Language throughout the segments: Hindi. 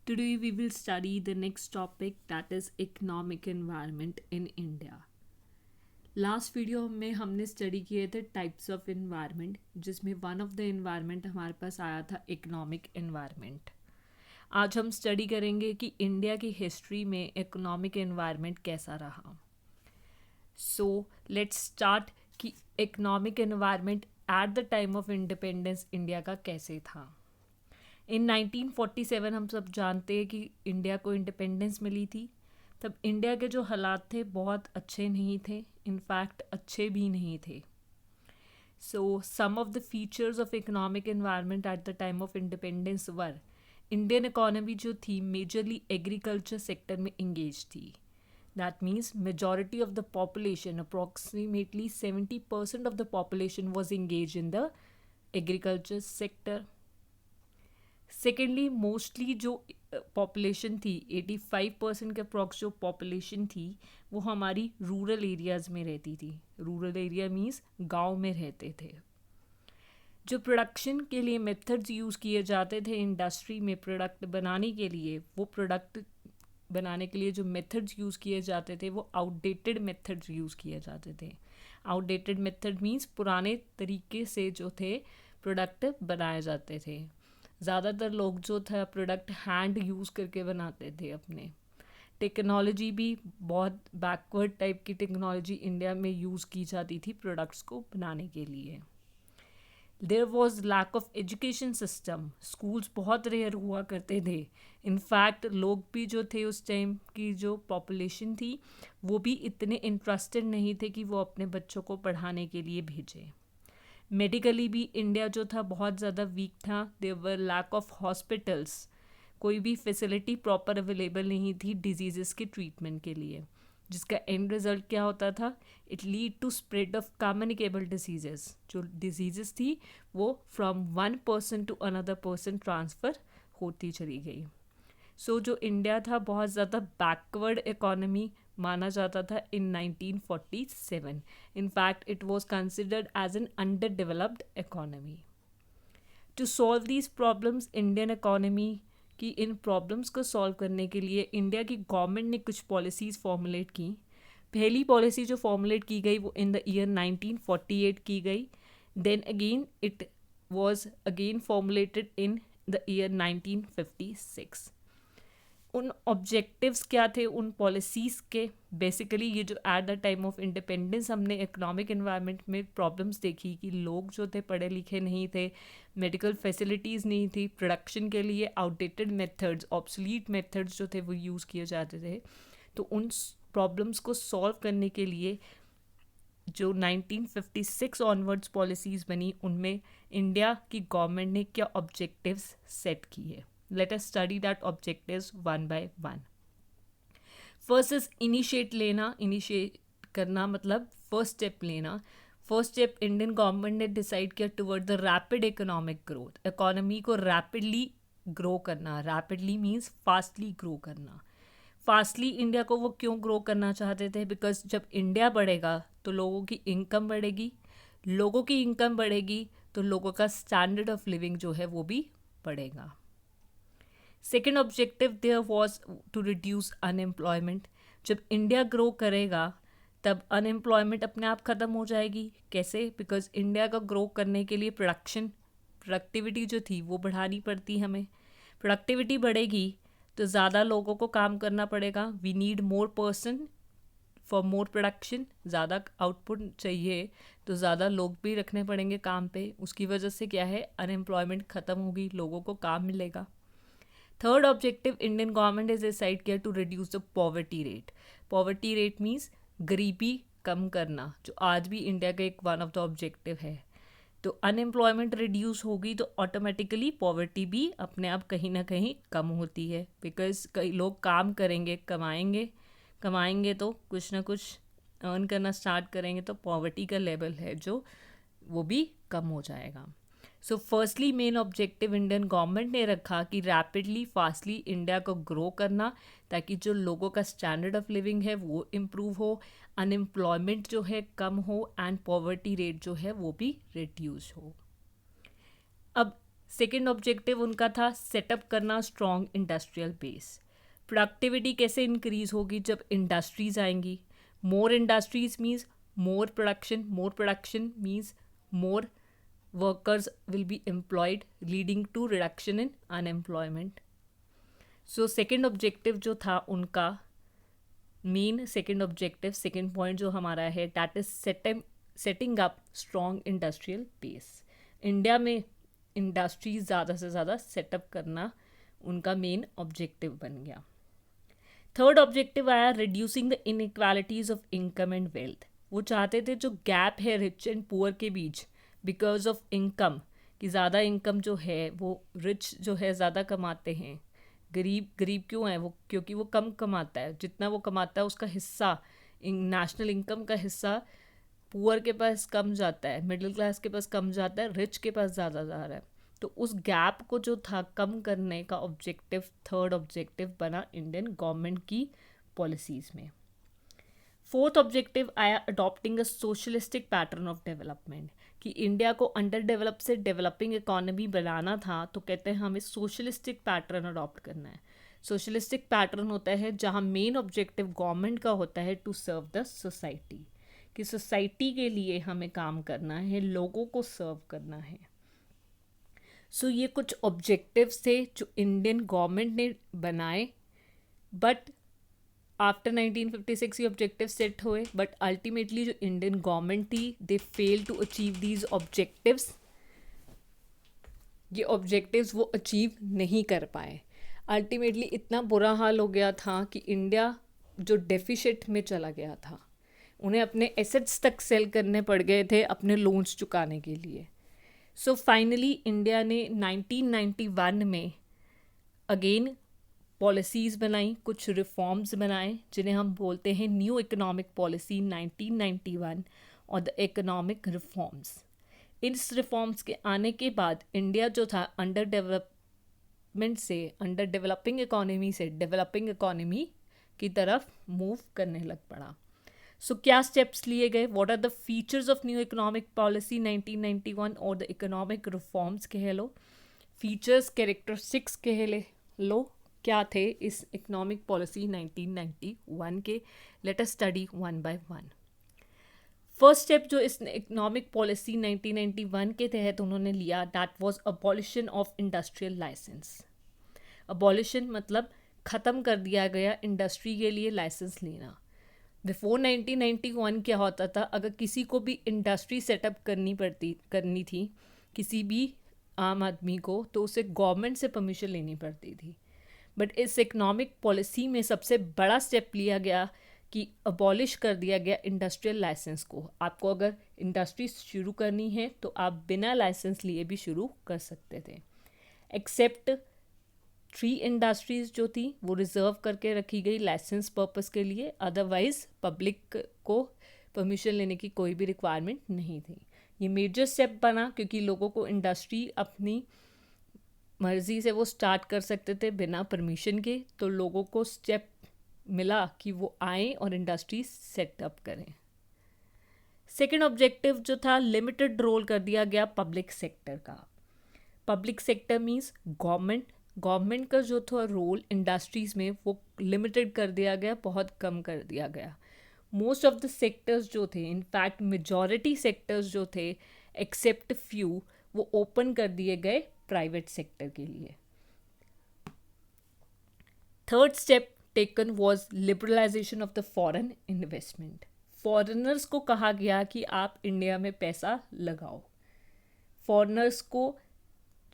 Today we will study the next topic, that is economic environment in India. Last video में हमने स्टडी किए थे टाइप्स ऑफ इन्वायरमेंट, जिसमें वन ऑफ द इन्वायरमेंट हमारे पास आया था इकोनॉमिक इन्वायरमेंट। आज हम स्टडी करेंगे कि इंडिया की हिस्ट्री में इकोनॉमिक इन्वायरमेंट कैसा रहा। सो लेट्स स्टार्ट कि economic environment eight the time of independence India का कैसे था। इन 1947 हम सब जानते हैं कि इंडिया को इंडिपेंडेंस मिली थी। तब इंडिया के जो हालात थे बहुत अच्छे नहीं थे, इनफैक्ट अच्छे भी नहीं थे। So some of the features of economic environment at the time of independence were, Indian economy जो थी मेजरली एग्रीकल्चर सेक्टर में इंगेज थी। That means majority of the population, approximately 70% of the population was engage in the agriculture sector. Secondly mostly जो पॉपुलेशन थी 85% के अप्रॉक्स जो पॉपुलेशन थी वो हमारी रूरल एरियाज़ में रहती थी। रूरल एरिया मीन्स गांव में रहते थे। जो प्रोडक्शन के लिए मेथड्स यूज़ किए जाते थे इंडस्ट्री में प्रोडक्ट बनाने के लिए, वो प्रोडक्ट बनाने के लिए जो मेथड्स यूज़ किए जाते थे वो आउटडेटेड मेथड्स यूज़ किए जाते थे। आउटडेटेड मेथड मीन्स पुराने तरीके से जो थे प्रोडक्ट बनाए जाते थे। ज़्यादातर लोग जो था प्रोडक्ट हैंड यूज़ करके बनाते थे अपने। टेक्नोलॉजी भी बहुत बैकवर्ड टाइप की टेक्नोलॉजी इंडिया में यूज़ की जाती थी प्रोडक्ट्स को बनाने के लिए। There was lack of education system, schools बहुत रेयर हुआ करते थे। इनफैक्ट लोग भी जो थे उस टाइम की जो पॉपुलेशन थी वो भी इतने इंटरेस्टेड नहीं थे कि वो अपने बच्चों को पढ़ाने के लिए भेजें। मेडिकली भी इंडिया जो था बहुत ज़्यादा वीक था। There were lack of hospitals, कोई भी फैसिलिटी प्रॉपर अवेलेबल नहीं थी डिजीज़ के ट्रीटमेंट के लिए, जिसका एंड रिज़ल्ट क्या होता था, it lead to spread of communicable disease. जो डिजीज़ थी वो from one person to another person transfer होती चली गई। सो जो इंडिया था बहुत ज़्यादा बैकवर्ड इकोनॉमी माना जाता था in 1947। In fact it was considered as an under developed economy. To solve these problems, Indian economy की इन प्रॉब्लम्स को सॉल्व करने के लिए इंडिया की गवर्नमेंट ने कुछ पॉलिसीज़ फॉर्मुलेट की। पहली पॉलिसी जो फॉर्मुलेट की गई वो इन द ईयर 1948 की गई। Then again it was again formulated in the year 1956। उन ऑब्जेक्टिव्स क्या थे उन पॉलिसीज़ के, बेसिकली ये जो eight the time of independence हमने इकोनॉमिक एनवायरनमेंट में प्रॉब्लम्स देखी कि लोग जो थे पढ़े लिखे नहीं थे, मेडिकल फैसिलिटीज़ नहीं थी, प्रोडक्शन के लिए आउटडेटेड मेथड्स, ऑब्सोलीट मेथड्स जो थे वो यूज़ किए जाते थे। तो उन प्रॉब्लम्स को सॉल्व करने के लिए जो 1956 ऑनवर्ड्स पॉलिसीज़ बनी उनमें इंडिया की गवर्नमेंट ने क्या ऑब्जेक्टिव्स सेट किए। Let us study that objectives one by one. First is initiate करना मतलब फर्स्ट स्टेप लेना। फर्स्ट स्टेप इंडियन गवर्नमेंट ने डिसाइड किया toward the rapid economic growth, economy को रैपिडली ग्रो करना। रैपिडली मीन्स फास्टली ग्रो करना। फास्टली इंडिया को वो क्यों ग्रो करना चाहते थे, बिकॉज जब इंडिया बढ़ेगा तो लोगों की इनकम बढ़ेगी, लोगों की इनकम बढ़ेगी तो लोगों का स्टैंडर्ड ऑफ लिविंग जो है वो भी बढ़ेगा। Second objective there was to reduce unemployment. जब इंडिया ग्रो करेगा तब अनएम्प्लॉयमेंट अपने आप ख़त्म हो जाएगी। कैसे? बिकॉज इंडिया का ग्रो करने के लिए प्रोडक्टिविटी जो थी वो बढ़ानी पड़ती हमें। प्रोडक्टिविटी बढ़ेगी तो ज़्यादा लोगों को काम करना पड़ेगा। We need more person for more production. ज़्यादा आउटपुट चाहिए तो ज़्यादा लोग भी रखने पड़ेंगे काम पे। उसकी वजह से क्या है, अनएम्प्लॉयमेंट ख़त्म होगी, लोगों को काम मिलेगा। Third objective Indian government is decide किया to reduce the poverty rate. Poverty rate means गरीबी कम करना, जो आज भी इंडिया का एक वन ऑफ द ऑब्जेक्टिव है। तो अनएम्प्लॉयमेंट रिड्यूस होगी तो ऑटोमेटिकली पॉवर्टी भी अपने आप कहीं ना कहीं कम होती है, बिकॉज कई लोग काम करेंगे, कमाएंगे तो कुछ ना कुछ अर्न करना स्टार्ट करेंगे तो पॉवर्टी का लेवल है जो वो भी कम हो जाएगा। So firstly main objective Indian government ने रखा कि रैपिडली फास्टली इंडिया को ग्रो करना, ताकि जो लोगों का स्टैंडर्ड ऑफ लिविंग है वो इम्प्रूव हो, अनएम्प्लॉयमेंट जो है कम हो एंड पॉवर्टी रेट जो है वो भी रिड्यूस हो। अब सेकेंड ऑब्जेक्टिव उनका था सेटअप करना स्ट्रॉन्ग इंडस्ट्रियल बेस। प्रोडक्टिविटी कैसे इंक्रीज होगी? जब इंडस्ट्रीज आएंगी। More industries means more production means more workers will be employed, leading to reduction in unemployment. So second objective जो था उनका main second objective, second point जो हमारा है, that is setting up strong industrial base. India में इंडस्ट्रीज ज़्यादा से ज़्यादा सेटअप करना उनका मेन ऑब्जेक्टिव बन गया। थर्ड ऑब्जेक्टिव आया reducing the inequalities of income and wealth. वो चाहते थे जो गैप है रिच एंड पुअर के बीच बिकॉज ऑफ इनकम, कि ज़्यादा इनकम जो है वो रिच जो है ज़्यादा कमाते हैं, गरीब क्यों है वो? क्योंकि वो कम कमाता है। जितना वो कमाता है उसका हिस्सा, नेशनल इनकम का हिस्सा पुअर के पास कम जाता है, मिडिल क्लास के पास कम जाता है, रिच के पास ज़्यादा जा रहा है। तो उस गैप को जो था कम करने का ऑब्जेक्टिव, थर्ड ऑब्जेक्टिव बना इंडियन गवर्नमेंट की पॉलिसीज़ में। फोर्थ ऑब्जेक्टिव आया adopting a socialistic pattern of development, कि इंडिया को अंडर डेवलप से डेवलपिंग इकोनॉमी बनाना था, तो कहते हैं हमें सोशलिस्टिक पैटर्न अडॉप्ट करना है। सोशलिस्टिक पैटर्न होता है जहाँ मेन ऑब्जेक्टिव गवर्नमेंट का होता है टू सर्व द सोसाइटी, कि सोसाइटी के लिए हमें काम करना है, लोगों को सर्व करना है। सो ये कुछ ऑब्जेक्टिव्स थे जो इंडियन गवर्नमेंट ने बनाए, बट आफ्टर 1956 ये ऑब्जेक्टिव सेट हुए, बट अल्टीमेटली जो इंडियन गवर्नमेंट थी they fail to achieve these objectives. ये ऑब्जेक्टिव्स वो अचीव नहीं कर पाए। अल्टीमेटली इतना बुरा हाल हो गया था कि इंडिया जो डेफिसिट में चला गया था, उन्हें अपने एसेट्स तक सेल करने पड़ गए थे अपने लोन्स चुकाने के लिए। सो फाइनली इंडिया ने 1991 में अगेन पॉलिसीज़ बनाई, कुछ रिफॉर्म्स बनाए जिन्हें हम बोलते हैं न्यू इकोनॉमिक पॉलिसी 1991 और द इकोनॉमिक रिफॉर्म्स। इस रिफॉर्म्स के आने के बाद इंडिया जो था अंडर डेवलपमेंट से, अंडर डेवलपिंग इकोनॉमी से डेवलपिंग इकोनॉमी की तरफ मूव करने लग पड़ा। सो क्या स्टेप्स लिए गए? What are the features of new economic policy 1991 और द इकोनॉमिक रिफॉर्म्स कह लो, फीचर्स कैरेक्टरिस्टिक्स कह लो, क्या थे इस इकोनॉमिक पॉलिसी 1991 के? Let us study one by one. First step जो इस इकोनॉमिक पॉलिसी 1991 के तहत उन्होंने लिया, that was abolition of industrial licence. Abolition मतलब ख़त्म कर दिया गया इंडस्ट्री के लिए लाइसेंस लेना। बिफोर 1991 क्या होता था, अगर किसी को भी इंडस्ट्री सेटअप करनी थी किसी भी आम आदमी को, तो उसे गवर्नमेंट से परमिशन लेनी पड़ती थी। बट इस इकोनॉमिक पॉलिसी में सबसे बड़ा स्टेप लिया गया कि अबॉलिश कर दिया गया इंडस्ट्रियल लाइसेंस को। आपको अगर इंडस्ट्री शुरू करनी है तो आप बिना लाइसेंस लिए भी शुरू कर सकते थे, एक्सेप्ट 3 इंडस्ट्रीज़ जो थी वो रिज़र्व करके रखी गई लाइसेंस पर्पस के लिए, अदरवाइज़ पब्लिक को परमिशन लेने की कोई भी रिक्वायरमेंट नहीं थी। ये मेजर स्टेप बना क्योंकि लोगों को इंडस्ट्री अपनी मर्ज़ी से वो स्टार्ट कर सकते थे बिना परमिशन के, तो लोगों को स्टेप मिला कि वो आएँ और इंडस्ट्री सेटअप करें। सेकेंड ऑब्जेक्टिव जो था, लिमिटेड रोल कर दिया गया पब्लिक सेक्टर का। पब्लिक सेक्टर मीन्स गवर्नमेंट का जो था रोल इंडस्ट्रीज़ में वो लिमिटेड कर दिया गया, बहुत कम कर दिया गया। मोस्ट ऑफ द सेक्टर्स जो थे, इनफैक्ट मेजॉरिटी सेक्टर्स जो थे एक्सेप्ट फ्यू, वो ओपन कर दिए गए प्राइवेट सेक्टर के लिए। Third step taken was liberalisation of the foreign investment. Foreigners को कहा गया कि आप इंडिया में पैसा लगाओ। फॉरेनर्स को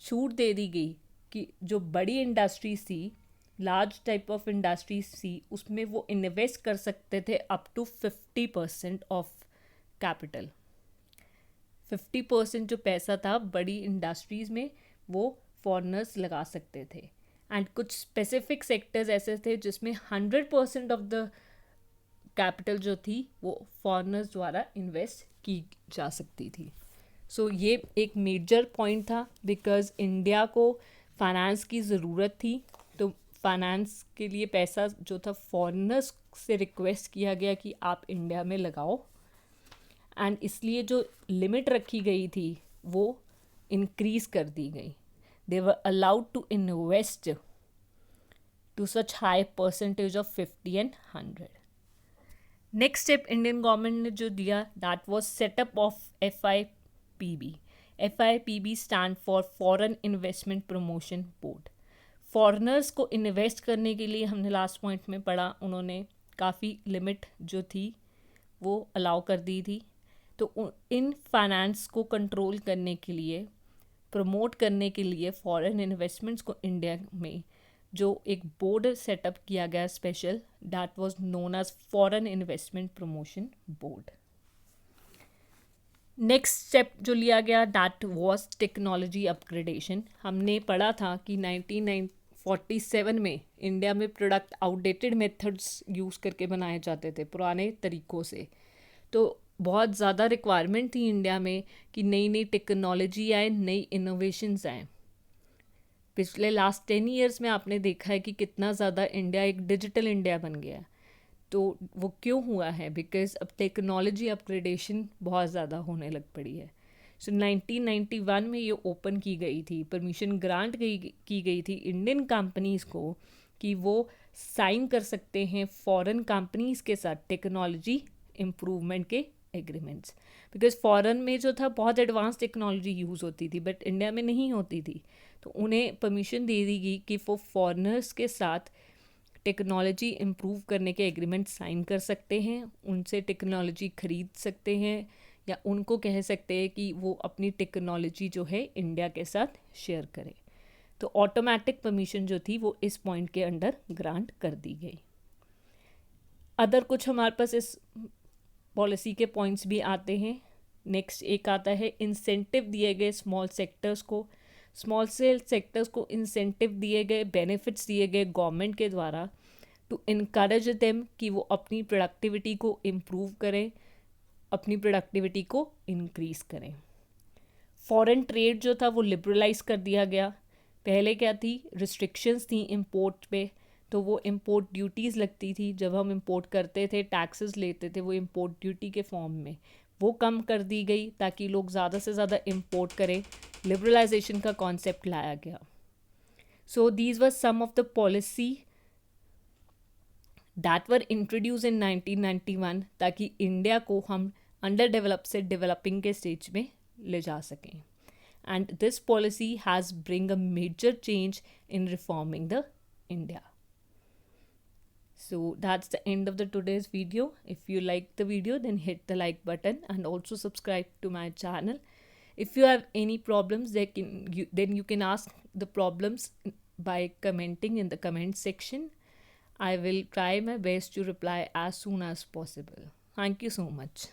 छूट दे दी गई कि जो बड़ी इंडस्ट्रीज थी, लार्ज टाइप ऑफ इंडस्ट्रीज थी, उसमें वो इन्वेस्ट कर सकते थे अप टू 50% ऑफ कैपिटल। 50% जो पैसा था बड़ी इंडस्ट्रीज़ में वो फॉरेनर्स लगा सकते थे। एंड कुछ स्पेसिफिक सेक्टर्स ऐसे थे जिसमें 100% ऑफ द कैपिटल जो थी वो फॉरेनर्स द्वारा इन्वेस्ट की जा सकती थी। सो ये एक मेजर पॉइंट था, बिकॉज इंडिया को फाइनेंस की ज़रूरत थी, तो फाइनेंस के लिए पैसा जो था फॉरेनर्स से रिक्वेस्ट किया गया कि आप इंडिया में लगाओ, एंड इसलिए जो लिमिट रखी गई थी वो इंक्रीज़ कर दी गई। they were allowed to invest to such high percentage of 50 and 100. Next step Indian government ने जो दिया that was setup of FIPB. FIPB stand for foreign investment promotion board. Foreigners को इन्वेस्ट करने के लिए हमने लास्ट पॉइंट में पढ़ा, उन्होंने काफ़ी लिमिट जो थी वो अलाउ कर दी थी. तो इन फाइनेंस को कंट्रोल करने के लिए, प्रमोट करने के लिए फॉरेन इन्वेस्टमेंट्स को इंडिया में जो एक बोर्ड सेटअप किया गया special, that was known as foreign investment promotion board. Next step जो लिया गया दैट वाज टेक्नोलॉजी अपग्रेडेशन. हमने पढ़ा था कि 1947 में इंडिया में प्रोडक्ट आउटडेटेड मेथड्स यूज़ करके बनाए जाते थे, पुराने तरीक़ों से. तो बहुत ज़्यादा रिक्वायरमेंट थी इंडिया में कि नई नई टेक्नोलॉजी आए, नई इनोवेशंस आए. पिछले लास्ट 10 ईयर्स में आपने देखा है कि कितना ज़्यादा इंडिया एक डिजिटल इंडिया बन गया है. तो वो क्यों हुआ है? बिकॉज अब टेक्नोलॉजी अपग्रेडेशन बहुत ज़्यादा होने लग पड़ी है. सो 1991 में ये ओपन की गई थी, परमिशन ग्रांट की गई थी इंडियन कंपनीज़ को कि वो साइन कर सकते हैं फॉरेन कंपनीज़ के साथ टेक्नोलॉजी इम्प्रूवमेंट के एग्रीमेंट्स. बिकॉज फॉरेन में जो था बहुत एडवांस टेक्नोलॉजी यूज़ होती थी बट इंडिया में नहीं होती थी. तो उन्हें परमिशन दे दी गई कि वो फॉरेनर्स के साथ टेक्नोलॉजी इम्प्रूव करने के एग्रीमेंट साइन कर सकते हैं, उनसे टेक्नोलॉजी ख़रीद सकते हैं या उनको कह सकते हैं कि वो अपनी टेक्नोलॉजी जो है इंडिया के साथ शेयर करें. तो ऑटोमेटिक परमिशन जो थी वो इस पॉइंट के अंडर ग्रांट कर दी गई. अदर कुछ हमारे पास इस पॉलिसी के पॉइंट्स भी आते हैं. नेक्स्ट एक आता है इंसेंटिव दिए गए स्मॉल सेक्टर्स को. स्मॉल सेल सेक्टर्स को इंसेंटिव दिए गए, बेनिफिट्स दिए गए गवर्नमेंट के द्वारा टू इनकरेज देम कि वो अपनी प्रोडक्टिविटी को इम्प्रूव करें, अपनी प्रोडक्टिविटी को इंक्रीज़ करें. फॉरेन ट्रेड जो था वो लिबरलाइज कर दिया गया. पहले क्या थी, रिस्ट्रिक्शंस थी इंपोर्ट पे, तो वो इंपोर्ट ड्यूटीज़ लगती थी. जब हम इंपोर्ट करते थे, टैक्सेस लेते थे, वो इंपोर्ट ड्यूटी के फॉर्म में, वो कम कर दी गई ताकि लोग ज़्यादा से ज़्यादा इंपोर्ट करें. लिबरलाइजेशन का कॉन्सेप्ट लाया गया. So these were some of the policy that were introduce in 1991 ताकि इंडिया को हम अंडर डेवलप से डेवलपिंग के स्टेज में ले जा सकें. And this policy has bring a major change in reforming the India. So that's the end of the today's video. If you like the video, then hit the like button and also subscribe to my channel. If you have any problems, then you can ask the problems by commenting in the comment section. I will try my best to reply as soon as possible. Thank you so much.